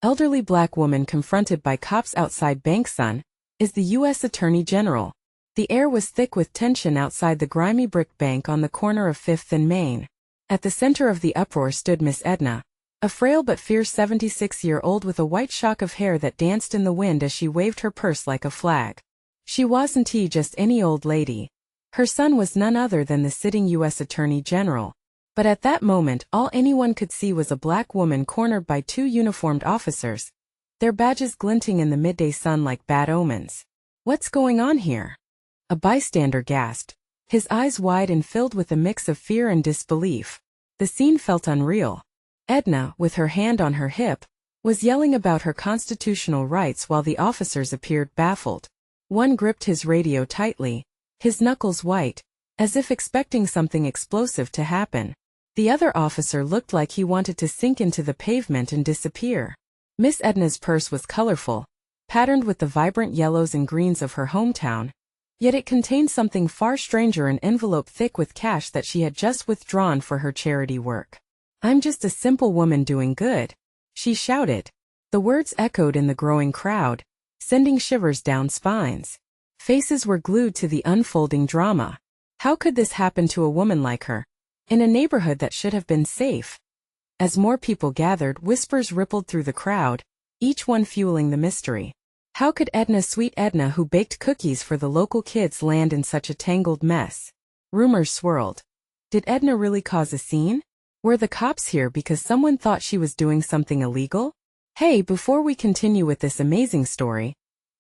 Elderly black woman confronted by cops outside bank. Son is the U.S. Attorney General. The air was thick with tension outside the grimy brick bank on the corner of 5th and Main. At the center of the uproar stood Miss Edna, a frail but fierce 76-year-old with a white shock of hair that danced in the wind as she waved her purse like a flag. She wasn't just any old lady. Her son was none other than the sitting U.S. Attorney General. But at that moment, all anyone could see was a black woman cornered by two uniformed officers, their badges glinting in the midday sun like bad omens. "What's going on here?" a bystander gasped, his eyes wide and filled with a mix of fear and disbelief. The scene felt unreal. Edna, with her hand on her hip, was yelling about her constitutional rights while the officers appeared baffled. One gripped his radio tightly, his knuckles white, as if expecting something explosive to happen. The other officer looked like he wanted to sink into the pavement and disappear. Miss Edna's purse was colorful, patterned with the vibrant yellows and greens of her hometown, yet it contained something far stranger, an envelope thick with cash that she had just withdrawn for her charity work. "I'm just a simple woman doing good," she shouted. The words echoed in the growing crowd, sending shivers down spines. Faces were glued to the unfolding drama. How could this happen to a woman like her, in a neighborhood that should have been safe? As more people gathered, whispers rippled through the crowd, each one fueling the mystery. How could Edna, sweet Edna who baked cookies for the local kids, land in such a tangled mess? Rumors swirled. Did Edna really cause a scene? Were the cops here because someone thought she was doing something illegal? Hey, before we continue with this amazing story,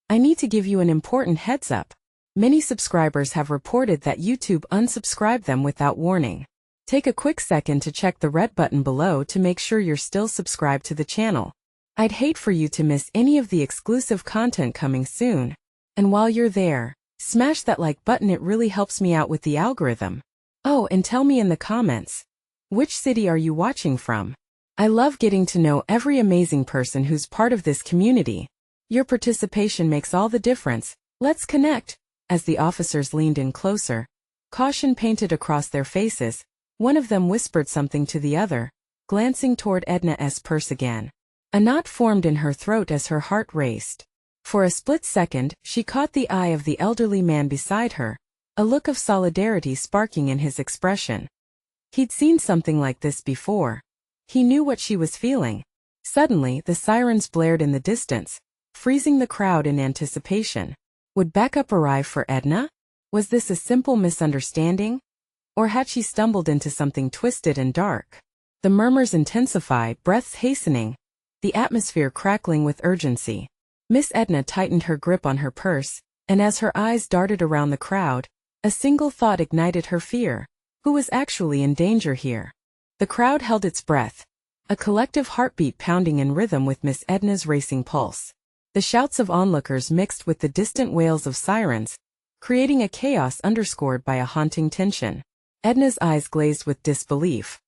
I need to give you an important heads up. Many subscribers have reported that YouTube unsubscribed them without warning. Take a quick second to check the red button below to make sure you're still subscribed to the channel. I'd hate for you to miss any of the exclusive content coming soon. And while you're there, smash that like button, it really helps me out with the algorithm. Oh, and tell me in the comments, which city are you watching from? I love getting to know every amazing person who's part of this community. Your participation makes all the difference. Let's connect. As the officers leaned in closer, caution painted across their faces, one of them whispered something to the other, glancing toward Edna's purse again. A knot formed in her throat as her heart raced. For a split second, she caught the eye of the elderly man beside her, a look of solidarity sparking in his expression. He'd seen something like this before. He knew what she was feeling. Suddenly, the sirens blared in the distance, freezing the crowd in anticipation. Would backup arrive for Edna? Was this a simple misunderstanding? Or had she stumbled into something twisted and dark? The murmurs intensified, breaths hastening, the atmosphere crackling with urgency. Miss Edna tightened her grip on her purse, and as her eyes darted around the crowd, a single thought ignited her fear. Who was actually in danger here? The crowd held its breath, a collective heartbeat pounding in rhythm with Miss Edna's racing pulse. The shouts of onlookers mixed with the distant wails of sirens, creating a chaos underscored by a haunting tension. Edna's eyes glazed with disbelief.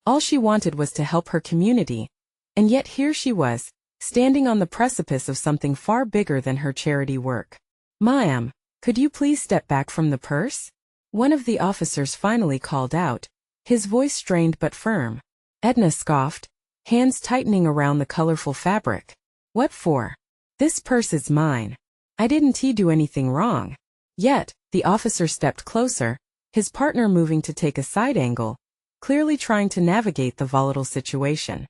All she wanted was to help her community, and yet here she was, standing on the precipice of something far bigger than her charity work. "Ma'am, could you please step back from the purse?" one of the officers finally called out, his voice strained but firm. Edna scoffed, hands tightening around the colorful fabric. "What for? This purse is mine. I didn't do anything wrong." Yet, the officer stepped closer, his partner moving to take a side angle, clearly trying to navigate the volatile situation.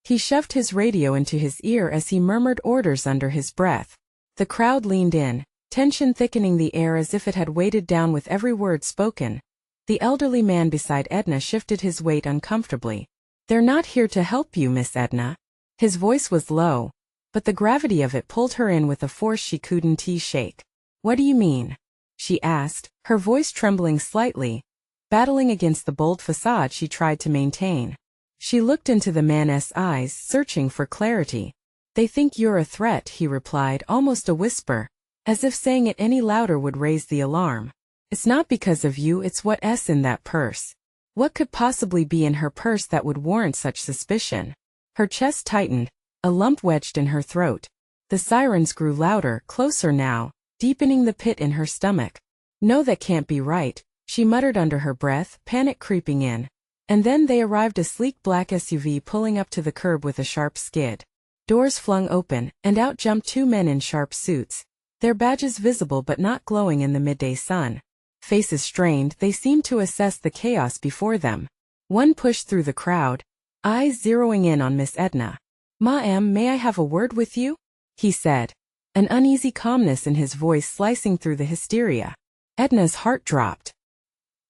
He shoved his radio into his ear as he murmured orders under his breath. The crowd leaned in, tension thickening the air as if it had weighted down with every word spoken. The elderly man beside Edna shifted his weight uncomfortably. "They're not here to help you, Miss Edna." His voice was low, but the gravity of it pulled her in with a force she couldn't shake. "What do you mean?" she asked, her voice trembling slightly, battling against the bold facade she tried to maintain. She looked into the man's eyes, searching for clarity. "They think you're a threat," he replied, almost a whisper, as if saying it any louder would raise the alarm. "It's not because of you, it's what's in that purse." What could possibly be in her purse that would warrant such suspicion? Her chest tightened, a lump wedged in her throat. The sirens grew louder, closer now, deepening the pit in her stomach. "No, that can't be right," she muttered under her breath, panic creeping in. And then they arrived, a sleek black SUV pulling up to the curb with a sharp skid. Doors flung open, and out jumped two men in sharp suits, their badges visible but not glowing in the midday sun. Faces strained, they seemed to assess the chaos before them. One pushed through the crowd, eyes zeroing in on Miss Edna. "Ma'am, may I have a word with you?" he said, an uneasy calmness in his voice slicing through the hysteria. Edna's heart dropped.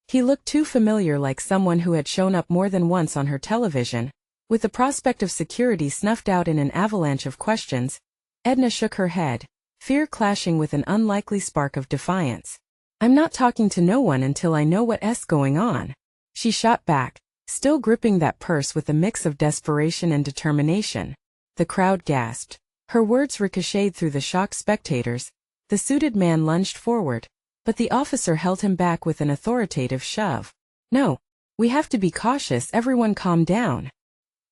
He looked too familiar, like someone who had shown up more than once on her television. With the prospect of security snuffed out in an avalanche of questions, Edna shook her head, fear clashing with an unlikely spark of defiance. "I'm not talking to no one until I know what's going on," she shot back, still gripping that purse with a mix of desperation and determination. The crowd gasped. Her words ricocheted through the shocked spectators. The suited man lunged forward, but the officer held him back with an authoritative shove. "No, we have to be cautious, everyone calm down,"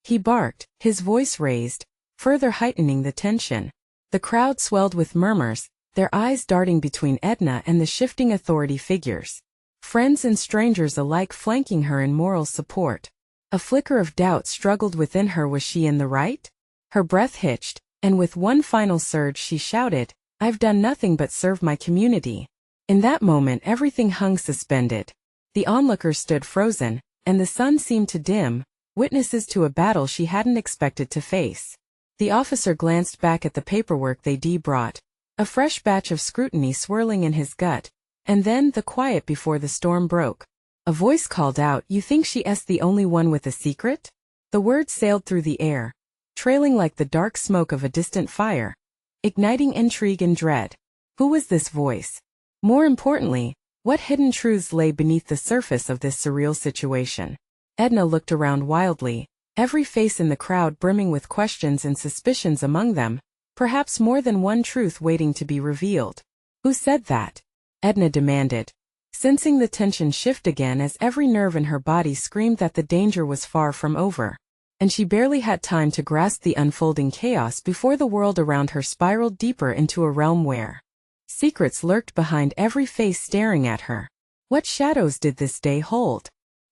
he barked, his voice raised, further heightening the tension. The crowd swelled with murmurs, their eyes darting between Edna and the shifting authority figures. Friends and strangers alike flanking her in moral support. A flicker of doubt struggled within her. Was she in the right? Her breath hitched, and with one final surge she shouted, "I've done nothing but serve my community." In that moment everything hung suspended. The onlookers stood frozen, and the sun seemed to dim, witnesses to a battle she hadn't expected to face. The officer glanced back at the paperwork they brought, a fresh batch of scrutiny swirling in his gut, and then the quiet before the storm broke. A voice called out, "You think she's the only one with a secret?" The words sailed through the air, trailing like the dark smoke of a distant fire, igniting intrigue and dread. Who was this voice? More importantly, what hidden truths lay beneath the surface of this surreal situation? Edna looked around wildly, every face in the crowd brimming with questions and suspicions among them, perhaps more than one truth waiting to be revealed. "Who said that?" Edna demanded, sensing the tension shift again as every nerve in her body screamed that the danger was far from over. And she barely had time to grasp the unfolding chaos before the world around her spiraled deeper into a realm where secrets lurked behind every face staring at her. What shadows did this day hold?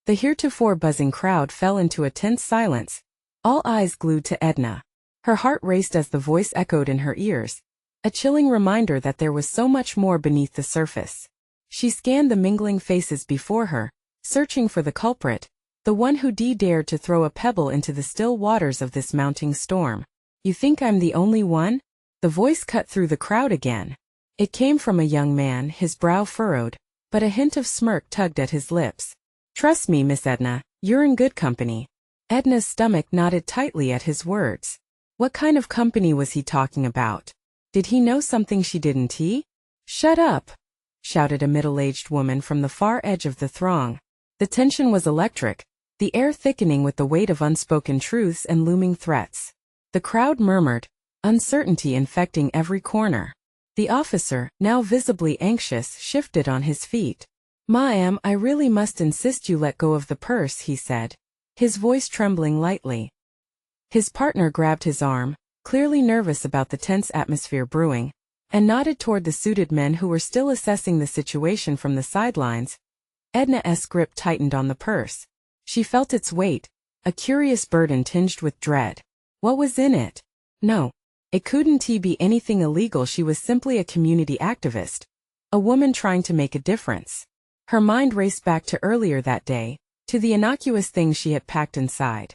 The heretofore buzzing crowd fell into a tense silence, all eyes glued to Edna. Her heart raced as the voice echoed in her ears, a chilling reminder that there was so much more beneath the surface. She scanned the mingling faces before her, searching for the culprit, the one who dared to throw a pebble into the still waters of this mounting storm. "You think I'm the only one?" The voice cut through the crowd again. It came from a young man, his brow furrowed, but a hint of smirk tugged at his lips. "Trust me, Miss Edna, you're in good company." Edna's stomach knotted tightly at his words. What kind of company was he talking about? Did he know something she didn't? "Shut up!" shouted a middle-aged woman from the far edge of the throng. The tension was electric, the air thickening with the weight of unspoken truths and looming threats. The crowd murmured, uncertainty infecting every corner. The officer, now visibly anxious, shifted on his feet. "Ma'am, I really must insist you let go of the purse," he said, his voice trembling lightly. His partner grabbed his arm, clearly nervous about the tense atmosphere brewing, and nodded toward the suited men who were still assessing the situation from the sidelines. Edna's grip tightened on the purse. She felt its weight, a curious burden tinged with dread. What was in it? No, it couldn't be anything illegal. She was simply a community activist, a woman trying to make a difference. Her mind raced back to earlier that day, to the innocuous things she had packed inside.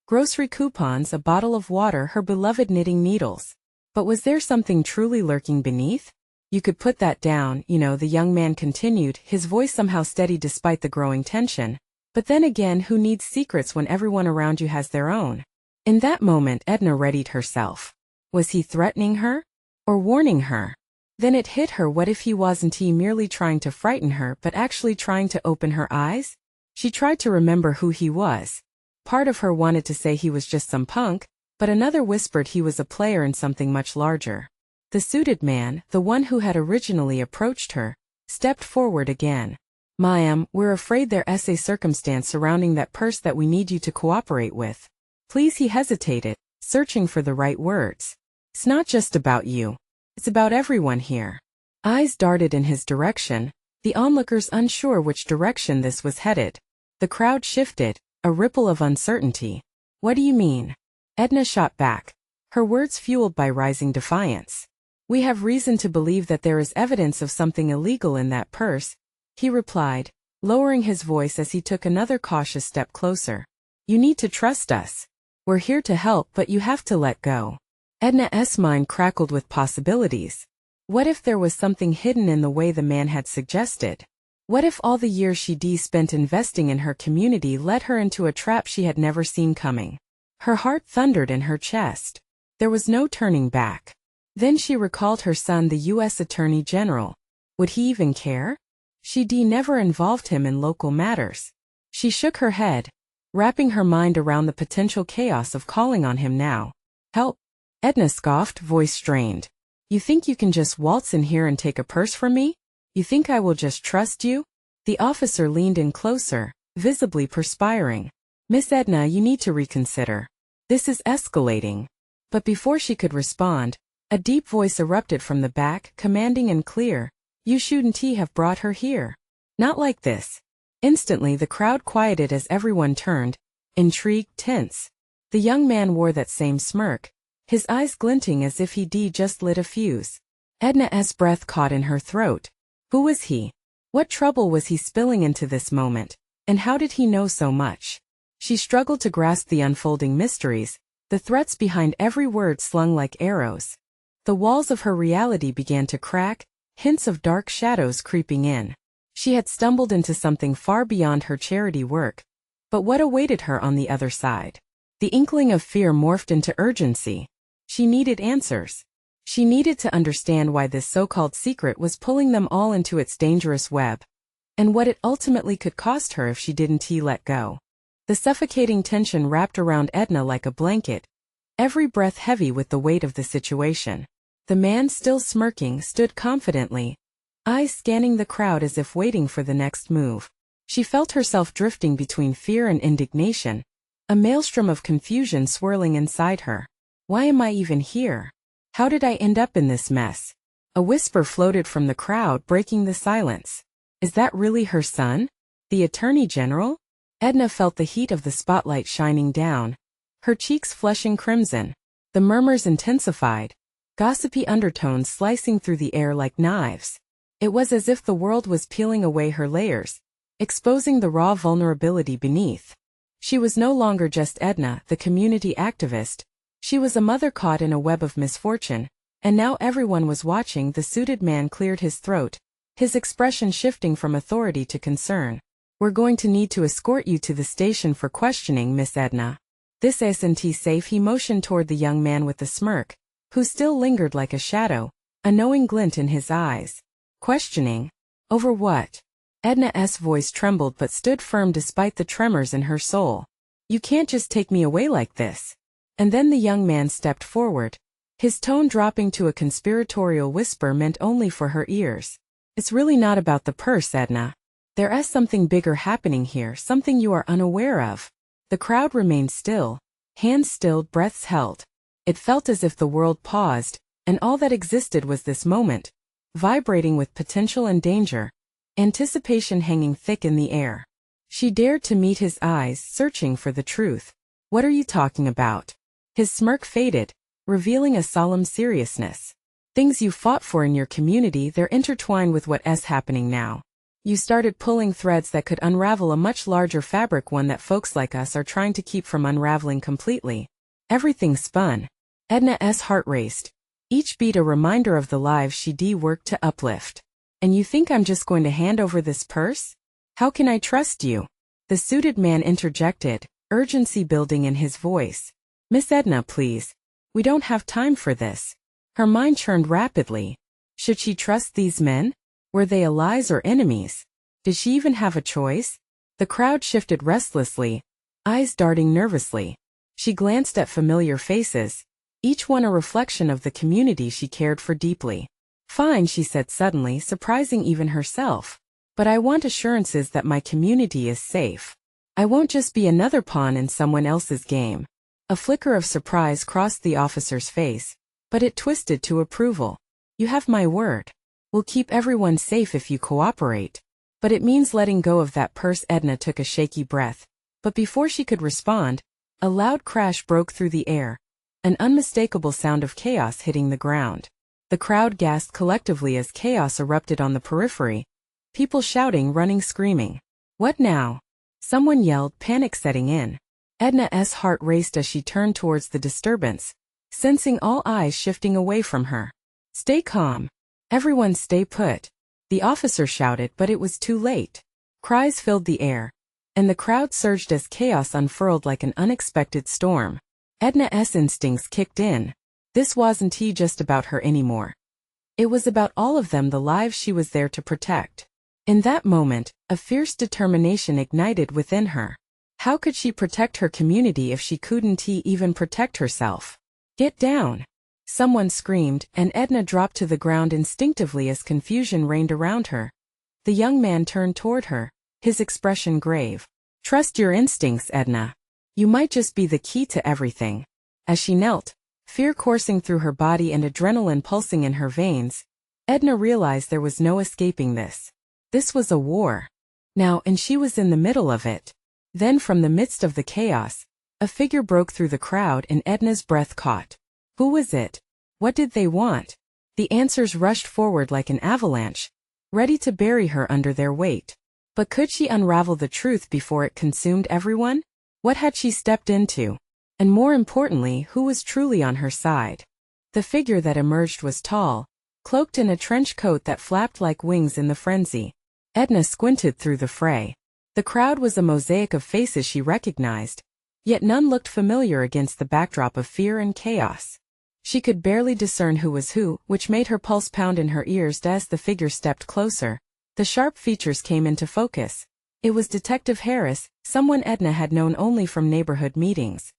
Grocery coupons, a bottle of water, her beloved knitting needles. But was there something truly lurking beneath? "You could put that down, the young man continued, his voice somehow steady despite the growing tension. "But then again, who needs secrets when everyone around you has their own?" In that moment Edna readied herself. Was he threatening her? Or warning her? Then it hit her, what if he wasn't merely trying to frighten her but actually trying to open her eyes? She tried to remember who he was. Part of her wanted to say he was just some punk, but another whispered he was a player in something much larger. The suited man, the one who had originally approached her, stepped forward again. "Ma'am, we're afraid there's a circumstance surrounding that purse that we need you to cooperate with." "Please," he hesitated, searching for the right words. "It's not just about you. It's about everyone here." Eyes darted in his direction, the onlookers unsure which direction this was headed. The crowd shifted, a ripple of uncertainty. "What do you mean?" Edna shot back. her words fueled by rising defiance. "We have reason to believe that there is evidence of something illegal in that purse," he replied, lowering his voice as he took another cautious step closer. "You need to trust us. We're here to help, but you have to let go." Edna's mind crackled with possibilities. What if there was something hidden in the way the man had suggested? What if all the years she spent investing in her community led her into a trap she had never seen coming? Her heart thundered in her chest. There was no turning back. Then she recalled her son, the U.S. Attorney General. Would he even care? She never involved him in local matters. She shook her head, wrapping her mind around the potential chaos of calling on him now. "Help," Edna scoffed, voice strained. "You think you can just waltz in here and take a purse from me? You think I will just trust you?" The officer leaned in closer, visibly perspiring. "Miss Edna, you need to reconsider. This is escalating." But before she could respond, a deep voice erupted from the back, commanding and clear. "You shouldn't have brought her here. Not like this." Instantly the crowd quieted as everyone turned, intrigued, tense. The young man wore that same smirk, his eyes glinting as if he'd just lit a fuse. Edna's breath caught in her throat. Who was he? What trouble was he spilling into this moment? And how did he know so much? She struggled to grasp the unfolding mysteries, the threats behind every word slung like arrows. The walls of her reality began to crack, hints of dark shadows creeping in. She had stumbled into something far beyond her charity work. But what awaited her on the other side? The inkling of fear morphed into urgency. She needed answers. She needed to understand why this so-called secret was pulling them all into its dangerous web, and what it ultimately could cost her if she didn't let go. The suffocating tension wrapped around Edna like a blanket, every breath heavy with the weight of the situation. The man, still smirking, stood confidently, eyes scanning the crowd as if waiting for the next move. She felt herself drifting between fear and indignation, a maelstrom of confusion swirling inside her. Why am I even here? How did I end up in this mess? A whisper floated from the crowd, breaking the silence. Is that really her son? The Attorney General? Edna felt the heat of the spotlight shining down, her cheeks flushing crimson. The murmurs intensified, gossipy undertones slicing through the air like knives. It was as if the world was peeling away her layers, exposing the raw vulnerability beneath. She was no longer just Edna, the community activist. She was a mother caught in a web of misfortune, and now everyone was watching. The suited man cleared his throat, his expression shifting from authority to concern. We're going to need to escort you to the station for questioning, Miss Edna. This isn't safe. He motioned toward the young man with the smirk, who still lingered like a shadow, a knowing glint in his eyes. Questioning? Over what? Edna's voice trembled but stood firm despite the tremors in her soul. You can't just take me away like this. And then the young man stepped forward, his tone dropping to a conspiratorial whisper meant only for her ears. It's really not about the purse, Edna. There is something bigger happening here, something you are unaware of. The crowd remained still, hands stilled, breaths held. It felt as if the world paused, and all that existed was this moment, vibrating with potential and danger, anticipation hanging thick in the air. She dared to meet his eyes, searching for the truth. What are you talking about? His smirk faded, revealing a solemn seriousness. Things you fought for in your community, they're intertwined with what is happening now. You started pulling threads that could unravel a much larger fabric, one that folks like us are trying to keep from unraveling completely. Everything spun. Edna's heart raced, each beat a reminder of the lives she'd worked to uplift. And you think I'm just going to hand over this purse? How can I trust you? The suited man interjected, urgency building in his voice. Miss Edna, please. We don't have time for this. Her mind churned rapidly. Should she trust these men? Were they allies or enemies? Did she even have a choice? The crowd shifted restlessly, eyes darting nervously. She glanced at familiar faces, each one a reflection of the community she cared for deeply. Fine, she said suddenly, surprising even herself. But I want assurances that my community is safe. I won't just be another pawn in someone else's game. A flicker of surprise crossed the officer's face, but it twisted to approval. You have my word. We'll keep everyone safe if you cooperate. But it means letting go of that purse. Edna took a shaky breath, but before she could respond, a loud crash broke through the air. an unmistakable sound of chaos hitting the ground. The crowd gasped collectively as chaos erupted on the periphery, people shouting, running, screaming. What now? Someone yelled, panic setting in. Edna's heart raced as she turned towards the disturbance, sensing all eyes shifting away from her. Stay calm. Everyone stay put. The officer shouted, but it was too late. Cries filled the air, and the crowd surged as chaos unfurled like an unexpected storm. Edna's instincts kicked in. This wasn't just about her anymore. It was about all of them, the lives she was there to protect. In that moment, a fierce determination ignited within her. How could she protect her community if she couldn't even protect herself? Get down! Someone screamed, and Edna dropped to the ground instinctively as confusion reigned around her. The young man turned toward her, his expression grave. Trust your instincts, Edna. You might just be the key to everything. As she knelt, fear coursing through her body and adrenaline pulsing in her veins, Edna realized there was no escaping this. This was a war. Now, and she was in the middle of it. Then from the midst of the chaos, a figure broke through the crowd and Edna's breath caught. Who was it? What did they want? The answers rushed forward like an avalanche, ready to bury her under their weight. But could she unravel the truth before it consumed everyone? What had she stepped into? And more importantly, who was truly on her side? The figure that emerged was tall, cloaked in a trench coat that flapped like wings in the frenzy. Edna squinted through the fray. The crowd was a mosaic of faces she recognized, yet none looked familiar against the backdrop of fear and chaos. She could barely discern who was who, which made her pulse pound in her ears as the figure stepped closer. The sharp features came into focus. It was Detective Harris, someone Edna had known only from neighborhood meetings.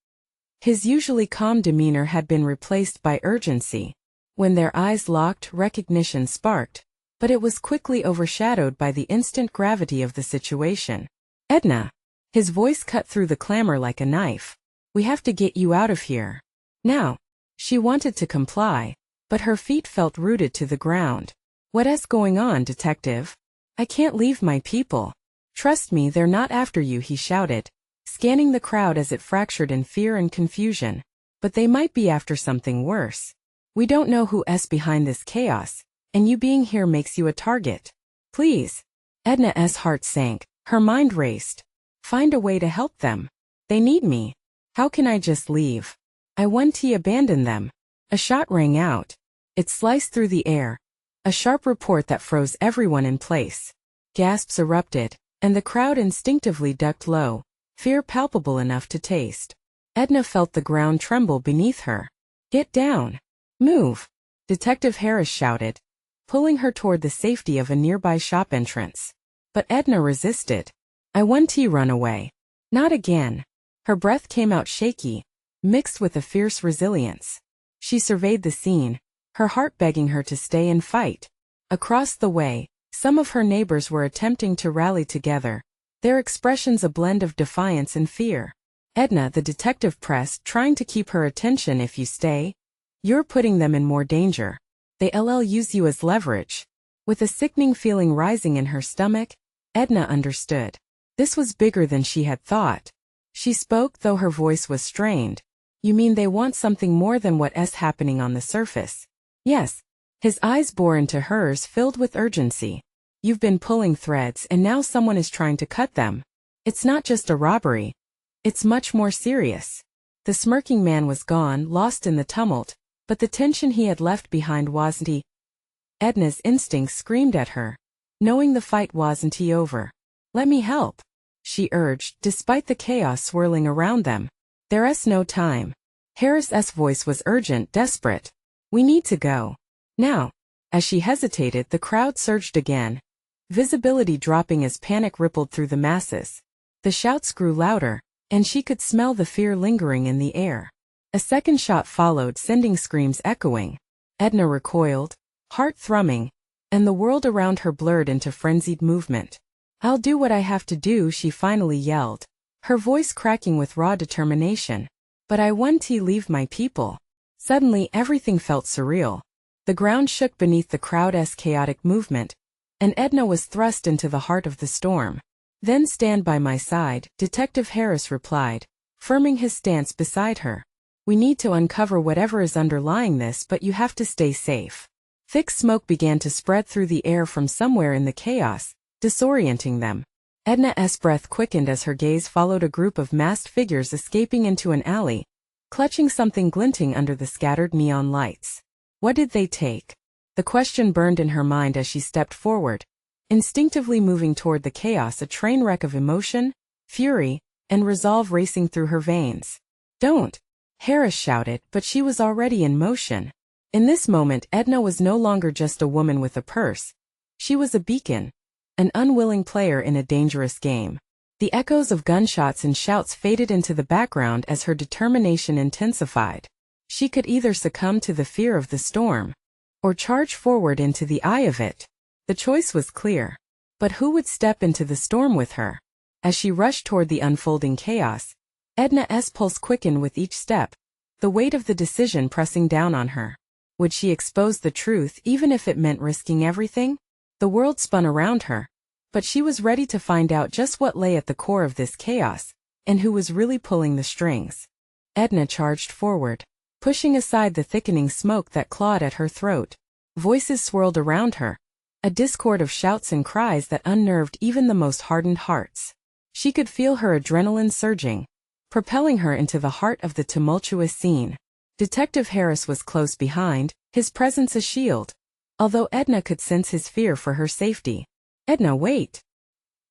His usually calm demeanor had been replaced by urgency. When their eyes locked, recognition sparked, but it was quickly overshadowed by the instant gravity of the situation. Edna! His voice cut through the clamor like a knife. We have to get you out of here. Now. She wanted to comply, but her feet felt rooted to the ground. What's going on, Detective? I can't leave my people. Trust me, they're not after you, he shouted, scanning the crowd as it fractured in fear and confusion. But they might be after something worse. We don't know who's behind this chaos, and you being here makes you a target. Please. Edna's heart sank, her mind raced. Find a way to help them. They need me. How can I just leave? I want to abandon them. A shot rang out. It sliced through the air. A sharp report that froze everyone in place. Gasps erupted, and the crowd instinctively ducked low, fear palpable enough to taste. Edna felt the ground tremble beneath her. Get down. Move. Detective Harris shouted, pulling her toward the safety of a nearby shop entrance. But Edna resisted. I want to run away. Not again. Her breath came out shaky, mixed with a fierce resilience. She surveyed the scene, her heart begging her to stay and fight. Across the way, some of her neighbors were attempting to rally together, their expressions a blend of defiance and fear. Edna, the detective pressed, trying to keep her attention. If you stay, you're putting them in more danger. They'll use you as leverage. With a sickening feeling rising in her stomach, Edna understood. This was bigger than she had thought. She spoke, though her voice was strained. You mean they want something more than what's happening on the surface? Yes. His eyes bore into hers, filled with urgency. You've been pulling threads and now someone is trying to cut them. It's not just a robbery. It's much more serious. The smirking man was gone, lost in the tumult, but the tension he had left behind wasn't. Edna's instincts screamed at her, knowing the fight wasn't over. Let me help, she urged, despite the chaos swirling around them. There's no time. Harris's voice was urgent, desperate. We need to go. Now. As she hesitated, the crowd surged again, visibility dropping as panic rippled through the masses. The shouts grew louder, and she could smell the fear lingering in the air. A second shot followed, sending screams echoing. Edna recoiled, heart thrumming, and the world around her blurred into frenzied movement. I'll do what I have to do, she finally yelled, her voice cracking with raw determination. But I want to leave my people. Suddenly everything felt surreal. The ground shook beneath the crowd's chaotic movement, and Edna was thrust into the heart of the storm. Then stand by my side, Detective Harris replied, firming his stance beside her. We need to uncover whatever is underlying this, but you have to stay safe. Thick smoke began to spread through the air from somewhere in the chaos, disorienting them. Edna's breath quickened as her gaze followed a group of masked figures escaping into an alley, clutching something glinting under the scattered neon lights. What did they take? The question burned in her mind as she stepped forward, instinctively moving toward the chaos, a train wreck of emotion, fury, and resolve racing through her veins. Don't! Harris shouted, but she was already in motion. In this moment, Edna was no longer just a woman with a purse. She was a beacon, an unwilling player in a dangerous game. The echoes of gunshots and shouts faded into the background as her determination intensified. She could either succumb to the fear of the storm, or charge forward into the eye of it. The choice was clear. But who would step into the storm with her? As she rushed toward the unfolding chaos, Edna's pulse quickened with each step, the weight of the decision pressing down on her. Would she expose the truth even if it meant risking everything? The world spun around her, but she was ready to find out just what lay at the core of this chaos, and who was really pulling the strings. Edna charged forward, pushing aside the thickening smoke that clawed at her throat. Voices swirled around her, a discord of shouts and cries that unnerved even the most hardened hearts. She could feel her adrenaline surging, propelling her into the heart of the tumultuous scene. Detective Harris was close behind, his presence a shield, although Edna could sense his fear for her safety. "Edna, wait!"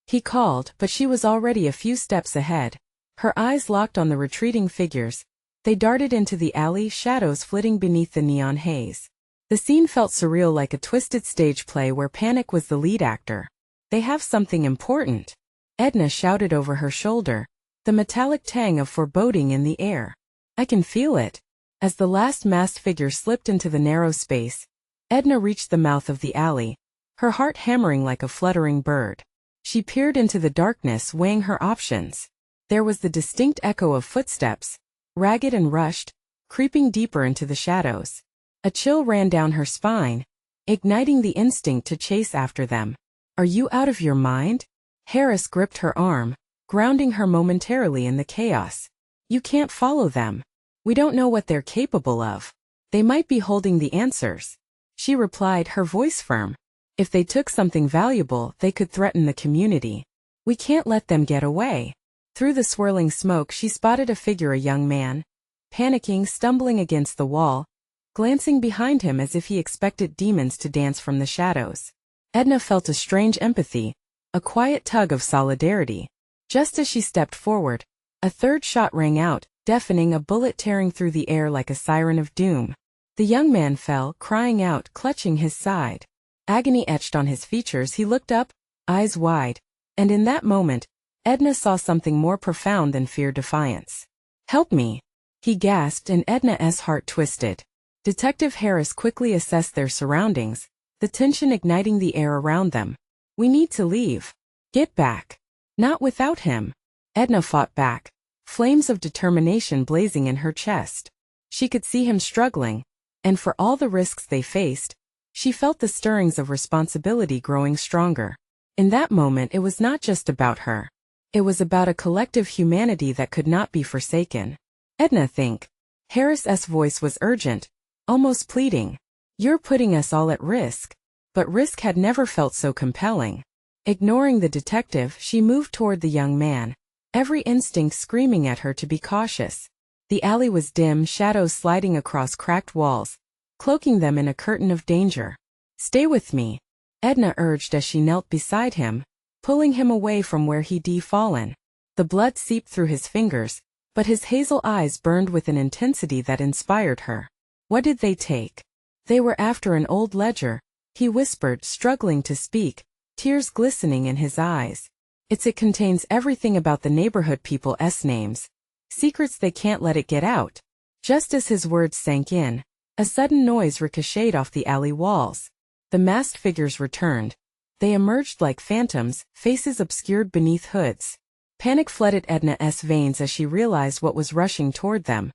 he called, but she was already a few steps ahead. Her eyes locked on the retreating figures. They darted into the alley, shadows flitting beneath the neon haze. The scene felt surreal, like a twisted stage play where panic was the lead actor. "They have something important," Edna shouted over her shoulder, the metallic tang of foreboding in the air. "I can feel it." As the last masked figure slipped into the narrow space, Edna reached the mouth of the alley, her heart hammering like a fluttering bird. She peered into the darkness, weighing her options. There was the distinct echo of footsteps, ragged and rushed, creeping deeper into the shadows. A chill ran down her spine, igniting the instinct to chase after them. "Are you out of your mind?" Harris gripped her arm, grounding her momentarily in the chaos. "You can't follow them. We don't know what they're capable of. They might be holding the answers," she replied, her voice firm. "If they took something valuable, they could threaten the community. We can't let them get away." Through the swirling smoke, she spotted a figure, a young man, panicking, stumbling against the wall, glancing behind him as if he expected demons to dance from the shadows. Edna felt a strange empathy, a quiet tug of solidarity. Just as she stepped forward, a third shot rang out, deafening, a bullet tearing through the air like a siren of doom. The young man fell, crying out, clutching his side. Agony etched on his features. He looked up, eyes wide, and in that moment, Edna saw something more profound than fear, defiance. "Help me!" he gasped, and Edna's heart twisted. Detective Harris quickly assessed their surroundings, the tension igniting the air around them. "We need to leave. Get back." "Not without him." Edna fought back, flames of determination blazing in her chest. She could see him struggling, and for all the risks they faced, she felt the stirrings of responsibility growing stronger. In that moment, it was not just about her. It was about a collective humanity that could not be forsaken. "Edna, think." Harris's voice was urgent, almost pleading. "You're putting us all at risk." But risk had never felt so compelling. Ignoring the detective, she moved toward the young man, every instinct screaming at her to be cautious. The alley was dim, shadows sliding across cracked walls, cloaking them in a curtain of danger. "Stay with me," Edna urged as she knelt beside him, pulling him away from where he'd fallen. The blood seeped through his fingers, but his hazel eyes burned with an intensity that inspired her. "What did they take?" "They were after an old ledger," he whispered, struggling to speak, tears glistening in his eyes. It contains everything about the neighborhood people's names. Secrets they can't let it get out." Just as his words sank in, a sudden noise ricocheted off the alley walls. The masked figures returned. They emerged like phantoms, faces obscured beneath hoods. Panic flooded Edna's veins as she realized what was rushing toward them.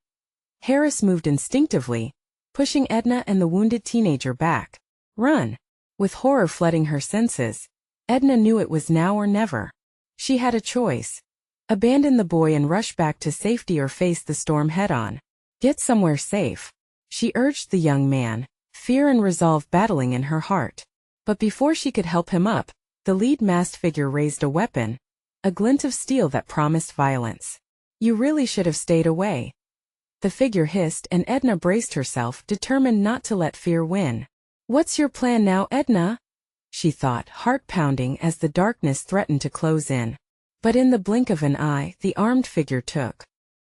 Harris moved instinctively, pushing Edna and the wounded teenager back. "Run!" With horror flooding her senses, Edna knew it was now or never. She had a choice. Abandon the boy and rush back to safety, or face the storm head-on. Get somewhere safe, she urged the young man, fear and resolve battling in her heart. But before she could help him up, the lead masked figure raised a weapon, a glint of steel that promised violence. You really should have stayed away, the figure hissed, and Edna braced herself, determined not to let fear win. What's your plan now, Edna? She thought, heart pounding as the darkness threatened to close in. But in the blink of an eye, the armed figure took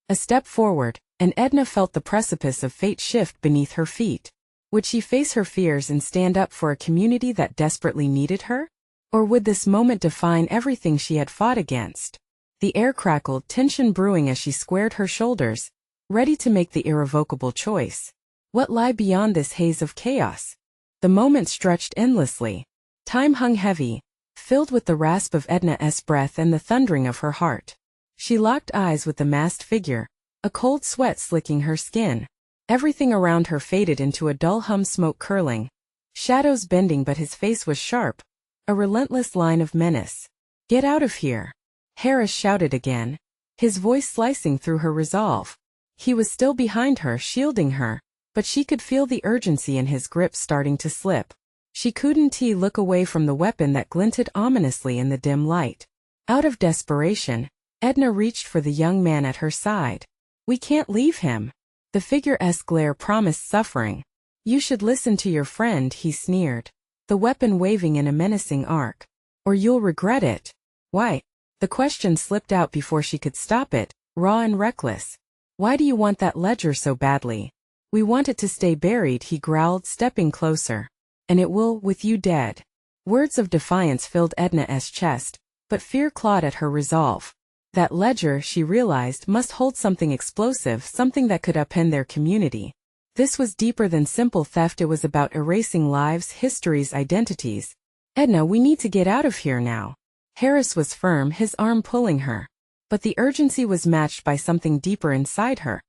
a step forward, and Edna felt the precipice of fate shift beneath her feet. Would she face her fears and stand up for a community that desperately needed her? Or would this moment define everything she had fought against? The air crackled, tension brewing as she squared her shoulders, ready to make the irrevocable choice. What lay beyond this haze of chaos? The moment stretched endlessly. Time hung heavy, filled with the rasp of Edna's breath and the thundering of her heart. She locked eyes with the masked figure, a cold sweat slicking her skin. Everything around her faded into a dull hum, smoke curling, shadows bending, but his face was sharp, a relentless line of menace. Get out of here, Harris shouted again, his voice slicing through her resolve. He was still behind her, shielding her, but she could feel the urgency in his grip starting to slip. She couldn't look away from the weapon that glinted ominously in the dim light. Out of desperation, Edna reached for the young man at her side. We can't leave him. The figure's glare promised suffering. You should listen to your friend, he sneered, the weapon waving in a menacing arc. Or you'll regret it. Why? The question slipped out before she could stop it, raw and reckless. Why do you want that ledger so badly? We want it to stay buried, he growled, stepping closer. And it will, with you dead. Words of defiance filled Edna's chest, but fear clawed at her resolve. That ledger, she realized, must hold something explosive, something that could upend their community. This was deeper than simple theft, it was about erasing lives, histories, identities. Edna, we need to get out of here now. Harris was firm, his arm pulling her. But the urgency was matched by something deeper inside her.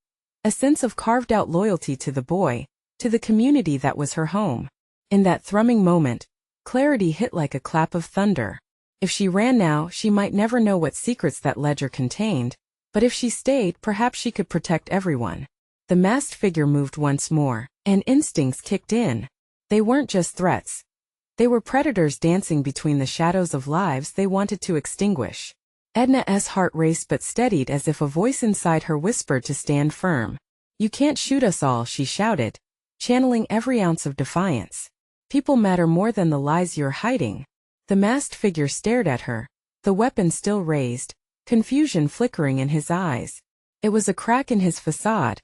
A sense of carved-out loyalty to the boy, to the community that was her home. In that thrumming moment, clarity hit like a clap of thunder. If she ran now, she might never know what secrets that ledger contained, but if she stayed, perhaps she could protect everyone. The masked figure moved once more, and instincts kicked in. They weren't just threats. They were predators dancing between the shadows of lives they wanted to extinguish. Edna's heart raced but steadied as if a voice inside her whispered to stand firm. You can't shoot us all, she shouted, channeling every ounce of defiance. People matter more than the lies you're hiding. The masked figure stared at her, the weapon still raised, confusion flickering in his eyes. It was a crack in his facade,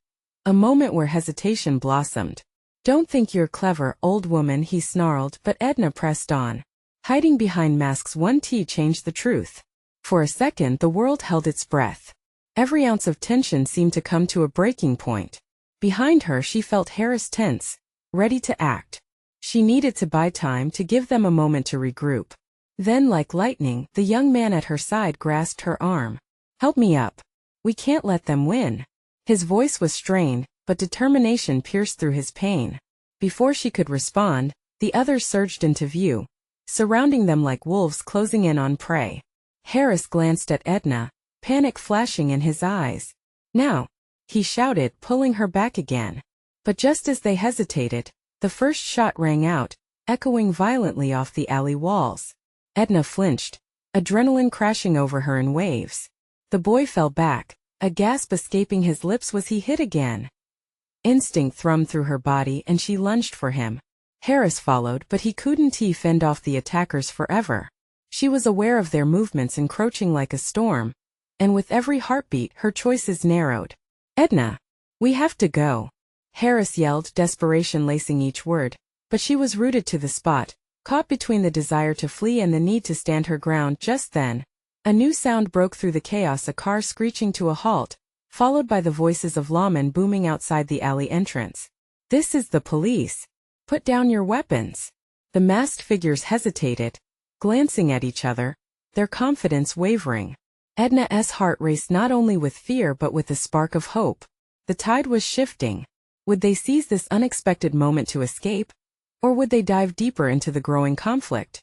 a moment where hesitation blossomed. Don't think you're clever, old woman, he snarled, but Edna pressed on. Hiding behind masks, one T changed the truth. For a second, the world held its breath. Every ounce of tension seemed to come to a breaking point. Behind her, she felt Harris tense, ready to act. She needed to buy time, to give them a moment to regroup. Then, like lightning, the young man at her side grasped her arm. Help me up. We can't let them win. His voice was strained, but determination pierced through his pain. Before she could respond, the others surged into view, surrounding them like wolves closing in on prey. Harris glanced at Edna, panic flashing in his eyes. Now, he shouted, pulling her back again. But just as they hesitated, the first shot rang out, echoing violently off the alley walls. Edna flinched, adrenaline crashing over her in waves. The boy fell back, a gasp escaping his lips. Was he hit again? Instinct thrummed through her body and she lunged for him. Harris followed, but he couldn't fend off the attackers forever. She was aware of their movements encroaching like a storm, and with every heartbeat her choices narrowed. Edna, we have to go, Harris yelled, desperation lacing each word, but she was rooted to the spot, caught between the desire to flee and the need to stand her ground. Just then, a new sound broke through the chaos, a car screeching to a halt, followed by the voices of lawmen booming outside the alley entrance. This is the police. Put down your weapons. The masked figures hesitated, glancing at each other, their confidence wavering. Edna's heart raced not only with fear but with a spark of hope. The tide was shifting. Would they seize this unexpected moment to escape? Or would they dive deeper into the growing conflict?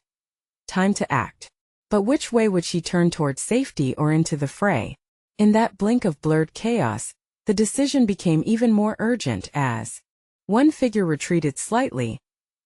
Time to act. But which way would she turn, towards safety or into the fray? In that blink of blurred chaos, The decision became even more urgent as one figure retreated slightly,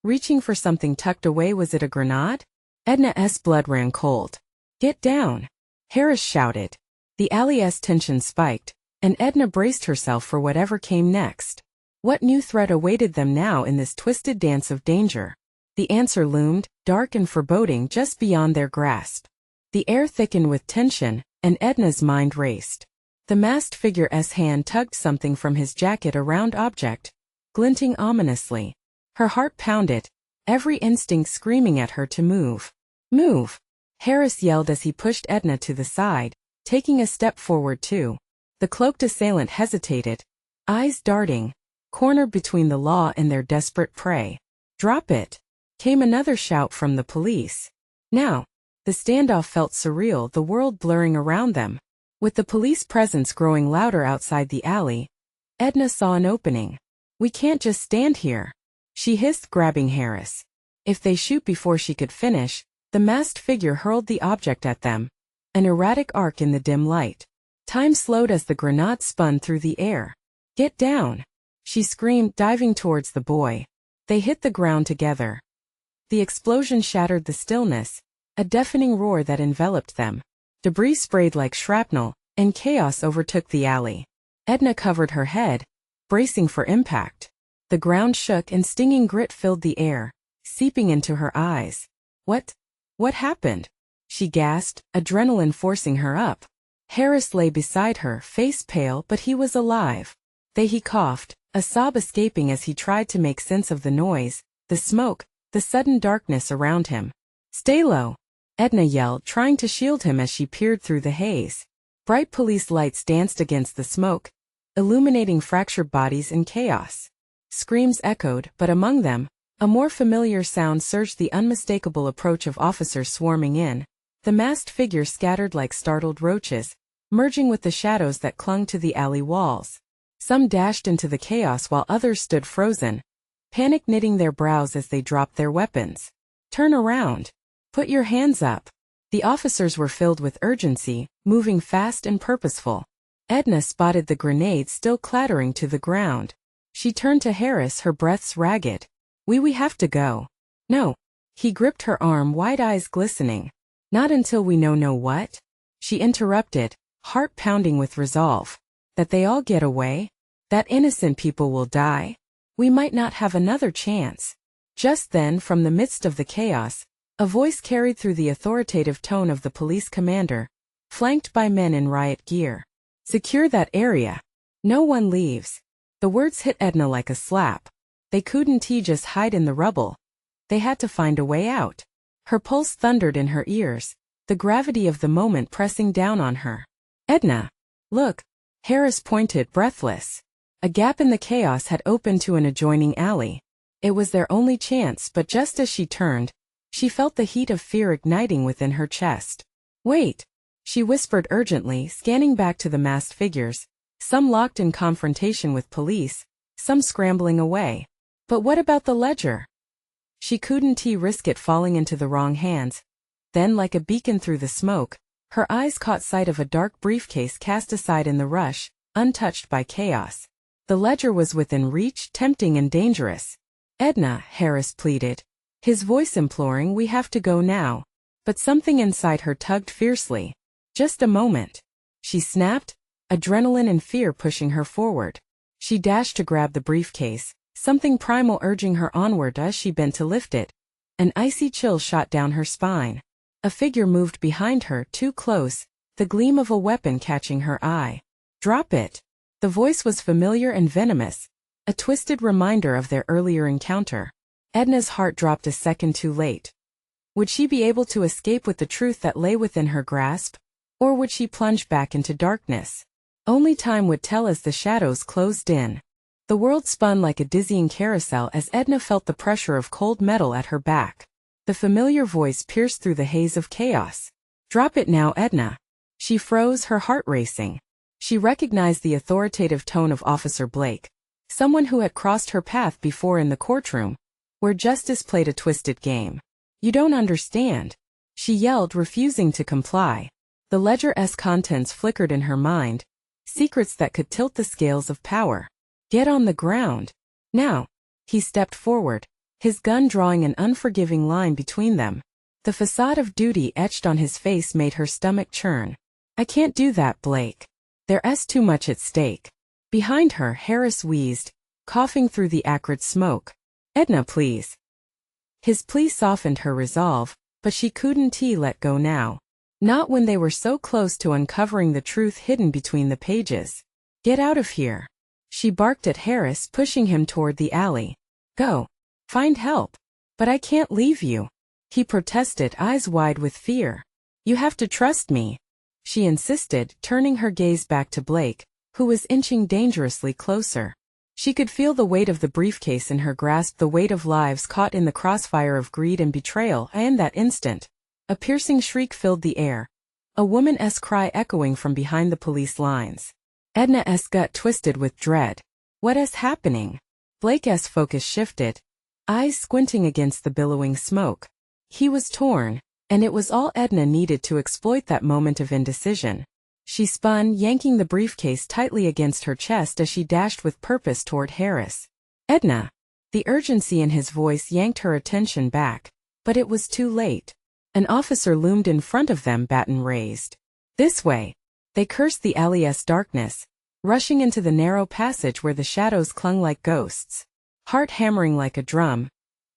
reaching for something tucked away. Was it a grenade? Edna's blood ran cold. "Get down!" Harris shouted. The alley's tension spiked, and Edna braced herself for whatever came next. What new threat awaited them now in this twisted dance of danger? The answer loomed, dark and foreboding, just beyond their grasp. The air thickened with tension, and Edna's mind raced. The masked figure's hand tugged something from his jacket, a round object, glinting ominously. Her heart pounded, every instinct screaming at her to move. "Move!" Harris yelled as he pushed Edna to the side, taking a step forward too. The cloaked assailant hesitated, eyes darting, cornered between the law and their desperate prey. "Drop it!" came another shout from the police. Now, the standoff felt surreal, the world blurring around them. With the police presence growing louder outside the alley, Edna saw an opening. "We can't just stand here," she hissed, grabbing Harris. If they shoot before she could finish, the masked figure hurled the object at them, an erratic arc in the dim light. Time slowed as the grenade spun through the air. "Get down!" she screamed, diving towards the boy. They hit the ground together. The explosion shattered the stillness, a deafening roar that enveloped them. Debris sprayed like shrapnel, and chaos overtook the alley. Edna covered her head, bracing for impact. The ground shook and stinging grit filled the air, seeping into her eyes. What happened?" she gasped, adrenaline forcing her up. Harris lay beside her, face pale, but he was alive. He coughed, a sob escaping as he tried to make sense of the noise, the smoke, the sudden darkness around him. "Stay low!" Edna yelled, trying to shield him as she peered through the haze. Bright police lights danced against the smoke, illuminating fractured bodies in chaos. Screams echoed, but among them, a more familiar sound surged, the unmistakable approach of officers swarming in. The masked figures scattered like startled roaches, merging with the shadows that clung to the alley walls. Some dashed into the chaos while others stood frozen, panic knitting their brows as they dropped their weapons. "Turn around! Put your hands up!" The officers were filled with urgency, moving fast and purposeful. Edna spotted the grenade still clattering to the ground. She turned to Harris, her breaths ragged. We have to go." "No." He gripped her arm, wide eyes glistening. "Not until we know what?" she interrupted, heart pounding with resolve. "That they all get away? That innocent people will die? We might not have another chance." Just then, from the midst of the chaos, a voice carried through the authoritative tone of the police commander, flanked by men in riot gear. "Secure that area. No one leaves." The words hit Edna like a slap. They couldn't just hide in the rubble. They had to find a way out. Her pulse thundered in her ears, the gravity of the moment pressing down on her. "Edna! Look!" Harris pointed, breathless. A gap in the chaos had opened to an adjoining alley. It was their only chance, but just as she turned, she felt the heat of fear igniting within her chest. "Wait!" she whispered urgently, scanning back to the masked figures, some locked in confrontation with police, some scrambling away. But what about the ledger? She couldn't risk it falling into the wrong hands. Then, like a beacon through the smoke, her eyes caught sight of a dark briefcase cast aside in the rush, untouched by chaos. The ledger was within reach, tempting and dangerous. "Edna," Harris pleaded, his voice imploring, "we have to go now." But something inside her tugged fiercely. "Just a moment," she snapped, adrenaline and fear pushing her forward. She dashed to grab the briefcase, something primal urging her onward as she bent to lift it. An icy chill shot down her spine. A figure moved behind her, too close, the gleam of a weapon catching her eye. "Drop it!" The voice was familiar and venomous, a twisted reminder of their earlier encounter. Edna's heart dropped a second too late. Would she be able to escape with the truth that lay within her grasp? Or would she plunge back into darkness? Only time would tell as the shadows closed in. The world spun like a dizzying carousel as Edna felt the pressure of cold metal at her back. The familiar voice pierced through the haze of chaos. "Drop it now, Edna." She froze, her heart racing. She recognized the authoritative tone of Officer Blake, someone who had crossed her path before in the courtroom, where justice played a twisted game. "You don't understand," she yelled, refusing to comply. The ledger's contents flickered in her mind, Secrets that could tilt the scales of power. Get on the ground. Now. He stepped forward, his gun drawing an unforgiving line between them. The facade of duty etched on his face made her stomach churn. I can't do that, Blake. There's too much at stake. Behind her, Harris wheezed, coughing through the acrid smoke. Edna, please. His plea softened her resolve, but she couldn't let go now. Not when they were so close to uncovering the truth hidden between the pages. Get out of here. She barked at Harris, pushing him toward the alley. Go. Find help. But I can't leave you. He protested, eyes wide with fear. You have to trust me. She insisted, turning her gaze back to Blake, who was inching dangerously closer. She could feel the weight of the briefcase in her grasp, the weight of lives caught in the crossfire of greed and betrayal, and in that instant, a piercing shriek filled the air, a woman's cry echoing from behind the police lines. Edna's gut twisted with dread. What is happening? Blake's focus shifted, eyes squinting against the billowing smoke. He was torn, and it was all Edna needed to exploit that moment of indecision. She spun, yanking the briefcase tightly against her chest as she dashed with purpose toward Harris. Edna! The urgency in his voice yanked her attention back, but it was too late. An officer loomed in front of them, baton raised. This way! They cursed the alley's darkness, rushing into the narrow passage where the shadows clung like ghosts. Heart hammering like a drum,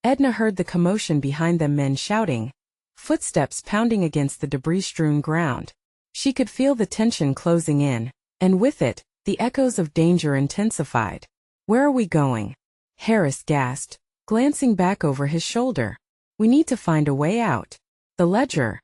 Edna heard the commotion behind them, men shouting, footsteps pounding against the debris-strewn ground. She could feel the tension closing in, and with it, the echoes of danger intensified. Where are we going? Harris gasped, glancing back over his shoulder. We need to find a way out. The ledger.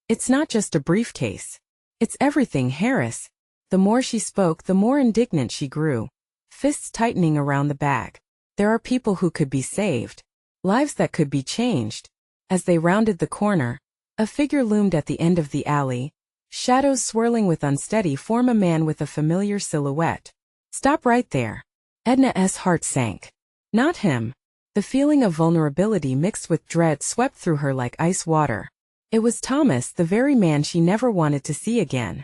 It's not just a briefcase. It's everything, Harris. The more she spoke, the more indignant she grew, fists tightening around the bag. There are people who could be saved, lives that could be changed. As they rounded the corner, a figure loomed at the end of the alley, shadows swirling with unsteady form, a man with a familiar silhouette. Stop right there. Edna's heart sank. Not him. The feeling of vulnerability mixed with dread swept through her like ice water. It was Thomas, the very man she never wanted to see again.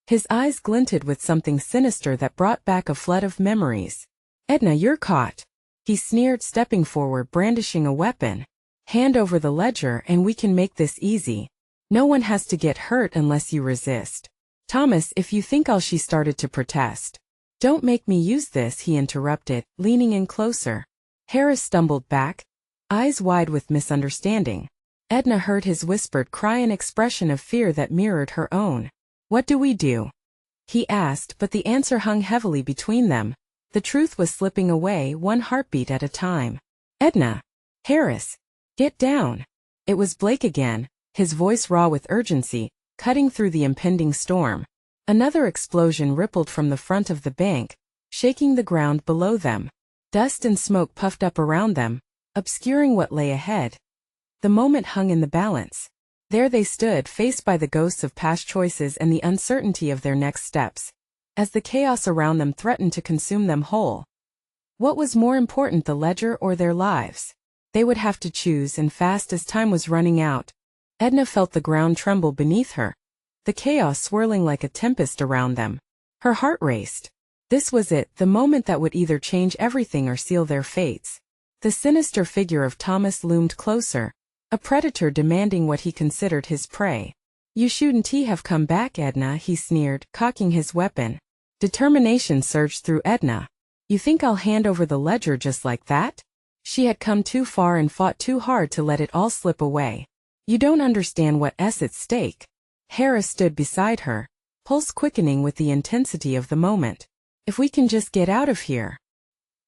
His eyes glinted with something sinister that brought back a flood of memories. Edna, you're caught. He sneered, stepping forward, brandishing a weapon. Hand over the ledger and we can make this easy. No one has to get hurt unless you resist. Thomas, if you think she started to protest. Don't make me use this, he interrupted, leaning in closer. Harris stumbled back, eyes wide with misunderstanding. Edna heard his whispered cry, an expression of fear that mirrored her own. What do we do? He asked, but the answer hung heavily between them. The truth was slipping away, one heartbeat at a time. Edna! Harris! Get down! It was Blake again, his voice raw with urgency, cutting through the impending storm. Another explosion rippled from the front of the bank, shaking the ground below them. Dust and smoke puffed up around them, obscuring what lay ahead. The moment hung in the balance. There they stood, faced by the ghosts of past choices and the uncertainty of their next steps, as the chaos around them threatened to consume them whole. What was more important, the ledger or their lives? They would have to choose, and fast, as time was running out. Edna felt the ground tremble beneath her, the chaos swirling like a tempest around them. Her heart raced. This was it, the moment that would either change everything or seal their fates. The sinister figure of Thomas loomed closer, a predator demanding what he considered his prey. You shouldn't have come back, Edna, he sneered, cocking his weapon. Determination surged through Edna. You think I'll hand over the ledger just like that? She had come too far and fought too hard to let it all slip away. You don't understand what's at stake. Harris stood beside her, pulse quickening with the intensity of the moment. If we can just get out of here.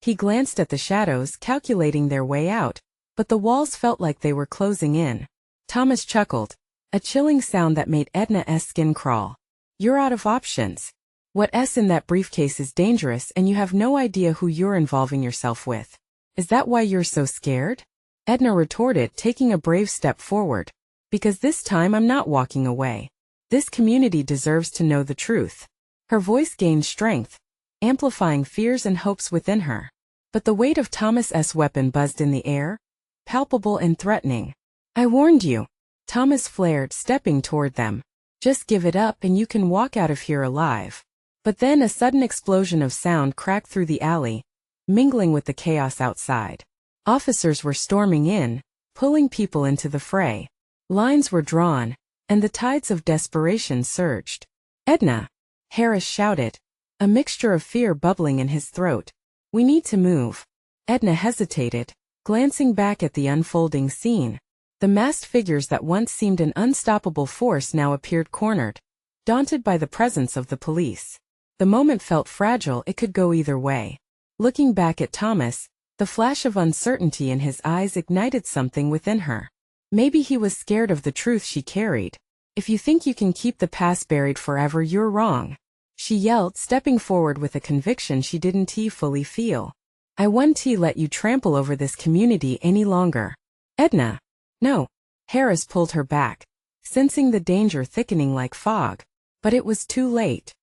He glanced at the shadows, calculating their way out, but the walls felt like they were closing in. Thomas chuckled, a chilling sound that made Edna's skin crawl. You're out of options. What's in that briefcase is dangerous and you have no idea who you're involving yourself with. Is that why you're so scared? Edna retorted, taking a brave step forward. Because this time I'm not walking away. This community deserves to know the truth. Her voice gained strength, amplifying fears and hopes within her. But the weight of Thomas's weapon buzzed in the air, palpable and threatening. I warned you. Thomas flared, stepping toward them. Just give it up and you can walk out of here alive. But then a sudden explosion of sound cracked through the alley, mingling with the chaos outside. Officers were storming in, pulling people into the fray. Lines were drawn, and the tides of desperation surged. "Edna!" Harris shouted, a mixture of fear bubbling in his throat. "We need to move." Edna hesitated, glancing back at the unfolding scene. The masked figures that once seemed an unstoppable force now appeared cornered, daunted by the presence of the police. The moment felt fragile. It could go either way. Looking back at Thomas, the flash of uncertainty in his eyes ignited something within her. Maybe he was scared of the truth she carried. "If you think you can keep the past buried forever, you're wrong," she yelled, stepping forward with a conviction she didn't fully feel. "I won't let you trample over this community any longer." "Edna!" "No." Harris pulled her back, sensing the danger thickening like fog. But it was too late.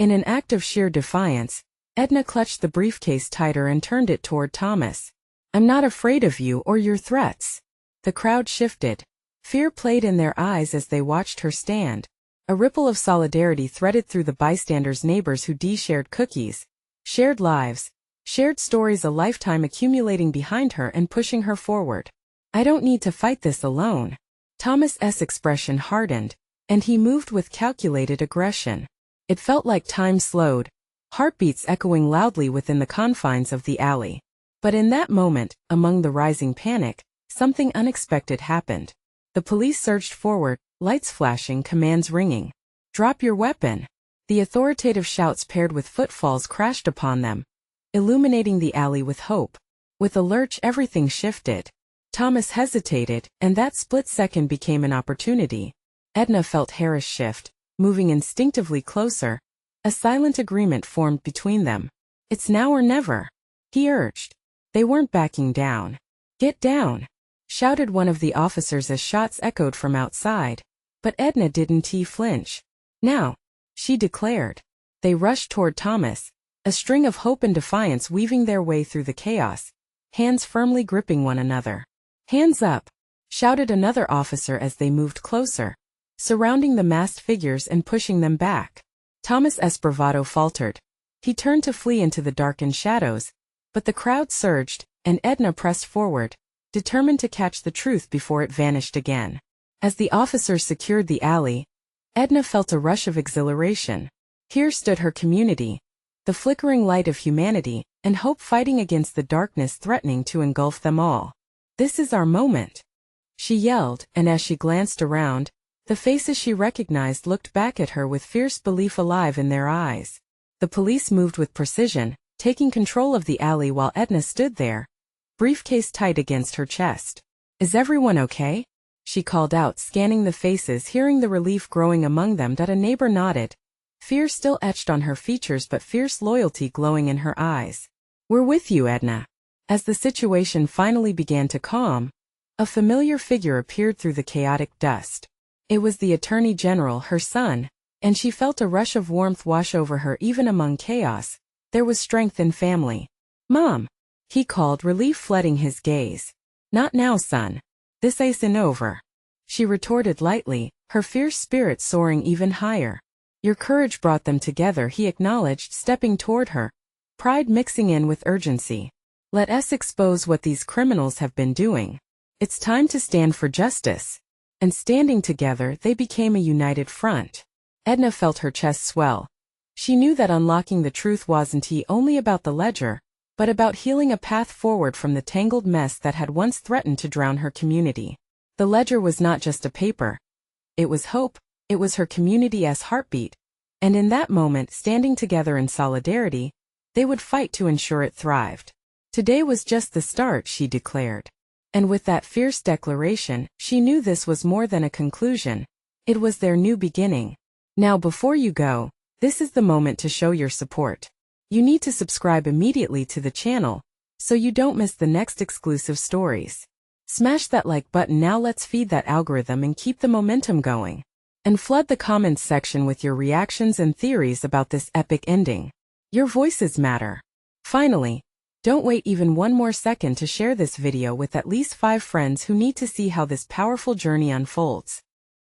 In an act of sheer defiance, Edna clutched the briefcase tighter and turned it toward Thomas. "I'm not afraid of you or your threats." The crowd shifted. Fear played in their eyes as they watched her stand. A ripple of solidarity threaded through the bystanders, neighbors who shared cookies, shared lives, shared stories, a lifetime accumulating behind her and pushing her forward. "I don't need to fight this alone." Thomas's expression hardened, and he moved with calculated aggression. It felt like time slowed, heartbeats echoing loudly within the confines of the alley. But in that moment, among the rising panic, something unexpected happened. The police surged forward, lights flashing, commands ringing. "Drop your weapon." The authoritative shouts paired with footfalls crashed upon them, illuminating the alley with hope. With a lurch, everything shifted. Thomas hesitated, and that split second became an opportunity. Edna felt Harris shift, moving instinctively closer. A silent agreement formed between them. "It's now or never," he urged. They weren't backing down. "Get down," shouted one of the officers as shots echoed from outside. But Edna didn't flinch. "Now," she declared. They rushed toward Thomas, a string of hope and defiance weaving their way through the chaos, hands firmly gripping one another. "Hands up," shouted another officer as they moved closer, surrounding the masked figures and pushing them back. Thomas's bravado faltered. He turned to flee into the darkened shadows, but the crowd surged, and Edna pressed forward, determined to catch the truth before it vanished again. As the officers secured the alley, Edna felt a rush of exhilaration. Here stood her community, the flickering light of humanity, and hope fighting against the darkness threatening to engulf them all. "This is our moment," she yelled, and as she glanced around, the faces she recognized looked back at her with fierce belief alive in their eyes. The police moved with precision, taking control of the alley while Edna stood there, briefcase tight against her chest. "Is everyone okay?" she called out, scanning the faces, hearing the relief growing among them. A neighbor nodded, fear still etched on her features but fierce loyalty glowing in her eyes. "We're with you, Edna." As the situation finally began to calm, a familiar figure appeared through the chaotic dust. It was the Attorney General, her son, and she felt a rush of warmth wash over her. Even among chaos, there was strength in family. "Mom," he called, relief flooding his gaze. "Not now, son. This isn't over," she retorted lightly, her fierce spirit soaring even higher. "Your courage brought them together," he acknowledged, stepping toward her, pride mixing in with urgency. "Let us expose what these criminals have been doing. It's time to stand for justice." And standing together, they became a united front. Edna felt her chest swell. She knew that unlocking the truth wasn't only about the ledger, but about healing a path forward from the tangled mess that had once threatened to drown her community. The ledger was not just a paper. It was hope, it was her community's heartbeat. And in that moment, standing together in solidarity, they would fight to ensure it thrived. Today was just the start, she declared. And with that fierce declaration, she knew this was more than a conclusion. It was their new beginning. Now before you go, this is the moment to show your support. You need to subscribe immediately to the channel, so you don't miss the next exclusive stories. Smash that like button now. Let's feed that algorithm and keep the momentum going. And flood the comments section with your reactions and theories about this epic ending. Your voices matter. Finally, don't wait even one more second to share this video with at least 5 friends who need to see how this powerful journey unfolds.